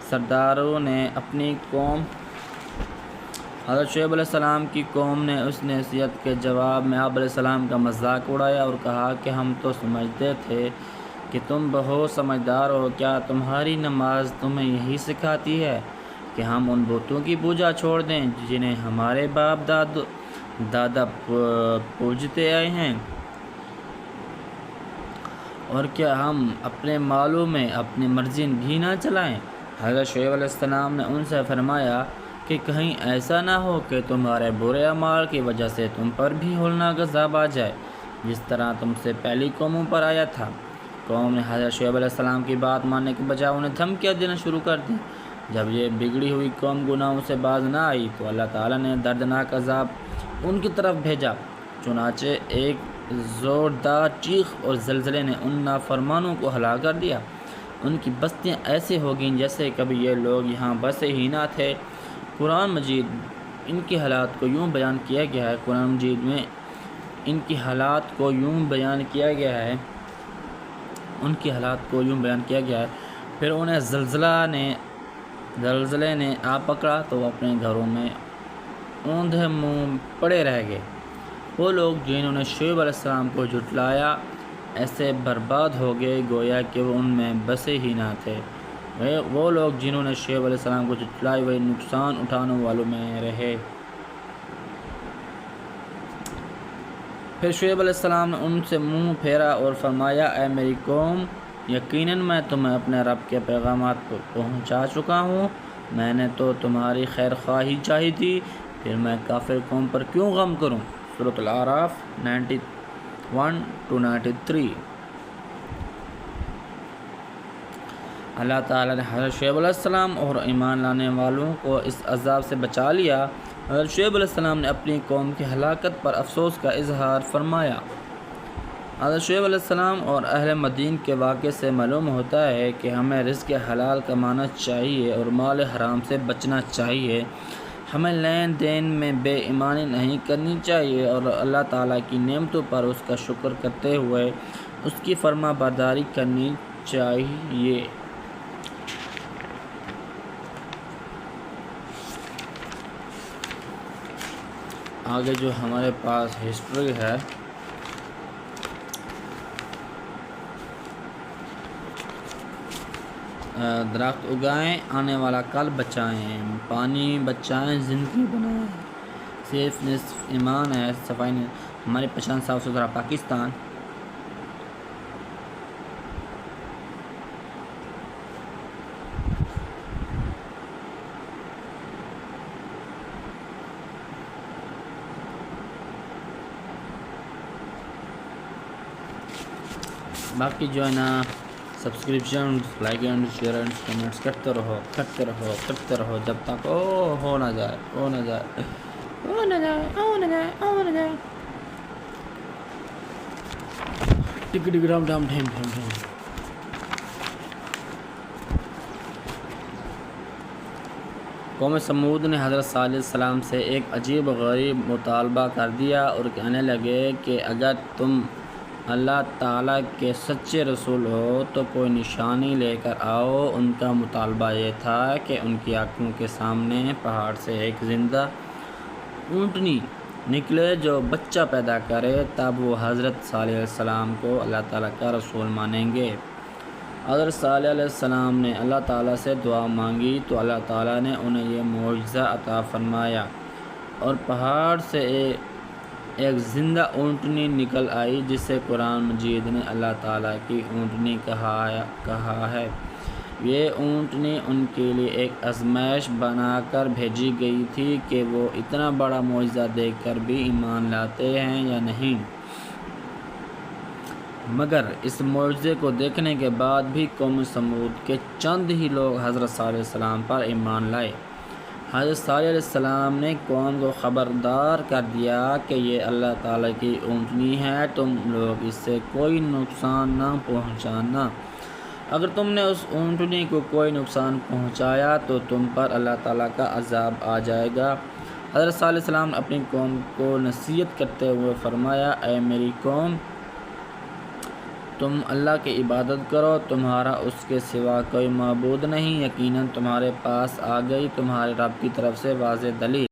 سرداروں نے اپنی قوم حضرت شعیب علیہ السلام کی قوم نے اس نصیحت کے جواب میں آپ علیہ السلام کا مذاق اڑایا اور کہا کہ ہم تو سمجھتے تھے کہ تم بہت سمجھدار ہو، کیا تمہاری نماز تمہیں یہی سکھاتی ہے کہ ہم ان بتوں کی پوجا چھوڑ دیں جنہیں ہمارے باپ دادا پوجتے آئے ہیں؟ اور کیا ہم اپنے مالوں میں اپنی مرضی بھی نہ چلائیں؟ حضرت شعیب علیہ السلام نے ان سے فرمایا کہ کہیں ایسا نہ ہو کہ تمہارے برے اعمال کی وجہ سے تم پر بھی ہولناک عذاب آ جائے، جس طرح تم سے پہلی قوموں پر آیا تھا۔ قوم نے حضرت شعیب علیہ السلام کی بات ماننے کے بجائے انہیں دھمکیاں دینا شروع کر دیں۔ جب یہ بگڑی ہوئی قوم گناہوں سے باز نہ آئی تو اللہ تعالیٰ نے دردناک عذاب ان کی طرف بھیجا، چنانچہ ایک زوردار چیخ اور زلزلے نے ان نافرمانوں کو ہلاک کر دیا۔ ان کی بستیاں ایسے ہو گئیں جیسے کبھی یہ لوگ یہاں بسے ہی نہ تھے۔ قرآن مجید ان کی حالات کو یوں بیان کیا گیا ہے قرآن مجید میں ان کی حالات کو یوں بیان کیا گیا ہے پھر انہیں زلزلے نے آ پکڑا تو وہ اپنے گھروں میں اوندھے منہ پڑے رہ گئے۔ وہ لوگ جنہوں نے شعیب علیہ السلام کو جھٹلایا ایسے برباد ہو گئے گویا کہ وہ ان میں بسے ہی نہ تھے۔ وہ لوگ جنہوں نے شعیب علیہ السلام کو جھٹلایا وہی نقصان اٹھانے والوں میں رہے۔ پھر شعیب علیہ السلام نے ان سے منہ پھیرا اور فرمایا، اے میری قوم، یقیناً میں تمہیں اپنے رب کے پیغامات پہنچا چکا ہوں۔ میں نے تو تمہاری خیر خواہی چاہی تھی، پھر میں کافر قوم پر کیوں غم کروں؟ سورۃ الاعراف 91-93۔ اللہ تعالیٰ نے حضرت شعیب علیہ السلام اور ایمان لانے والوں کو اس عذاب سے بچا لیا۔ حضرت شعیب علیہ السلام نے اپنی قوم کی ہلاکت پر افسوس کا اظہار فرمایا۔ حضرت شعیب علیہ السلام اور اہل مدین کے واقعے سے معلوم ہوتا ہے کہ ہمیں رزق حلال کمانا چاہیے اور مال حرام سے بچنا چاہیے۔ ہمیں لین دین میں بے ایمانی نہیں کرنی چاہیے اور اللہ تعالیٰ کی نعمتوں پر اس کا شکر کرتے ہوئے اس کی فرما برداری کرنی چاہیے۔ آگے جو ہمارے پاس ہسٹری ہے، درخت اگائیں، آنے والا کل بچائیں، پانی بچائیں، زندگی بنائیں، صرف نصف ایمان ہے، صفائی ہماری پہچان صاف ستھرا پاکستان۔ باقی جو ہے نا subscription, like and share and comments کرتے رہو جب تک ہو نہ جائے۔ ٹک ٹک ڈم ڈم ڈھم ڈھم ڈھم۔ قوم سمود نے حضرت صالح علیہ السلام سے ایک عجیب و غریب مطالبہ کر دیا اور کہنے لگے کہ اگر تم اللہ تعالیٰ کے سچے رسول ہو تو کوئی نشانی لے کر آؤ۔ ان کا مطالبہ یہ تھا کہ ان کی آنکھوں کے سامنے پہاڑ سے ایک زندہ اونٹنی نکلے جو بچہ پیدا کرے، تب وہ حضرت صالح علیہ السلام کو اللہ تعالیٰ کا رسول مانیں گے۔ حضرت صالح علیہ السلام نے اللہ تعالیٰ سے دعا مانگی تو اللہ تعالیٰ نے انہیں یہ معجزہ عطا فرمایا اور پہاڑ سے ایک زندہ اونٹنی نکل آئی جسے قرآن مجید نے اللہ تعالیٰ کی اونٹنی کہا ہے۔ یہ اونٹنی ان کے لیے ایک آزمائش بنا کر بھیجی گئی تھی کہ وہ اتنا بڑا معجزہ دیکھ کر بھی ایمان لاتے ہیں یا نہیں۔ مگر اس معجزے کو دیکھنے کے بعد بھی قوم سمود کے چند ہی لوگ حضرت صالح علیہ السلام پر ایمان لائے۔ حضرت صالح علیہ السلام نے قوم کو خبردار کر دیا کہ یہ اللہ تعالیٰ کی اونٹنی ہے، تم لوگ اس سے کوئی نقصان نہ پہنچانا۔ اگر تم نے اس اونٹنی کو کوئی نقصان پہنچایا تو تم پر اللہ تعالیٰ کا عذاب آ جائے گا۔ حضرت صالح علیہ السلام نے اپنی قوم کو نصیحت کرتے ہوئے فرمایا، اے میری قوم، تم اللہ کی عبادت کرو، تمہارا اس کے سوا کوئی معبود نہیں، یقیناً تمہارے پاس آ گئی تمہارے رب کی طرف سے واضح دلیل۔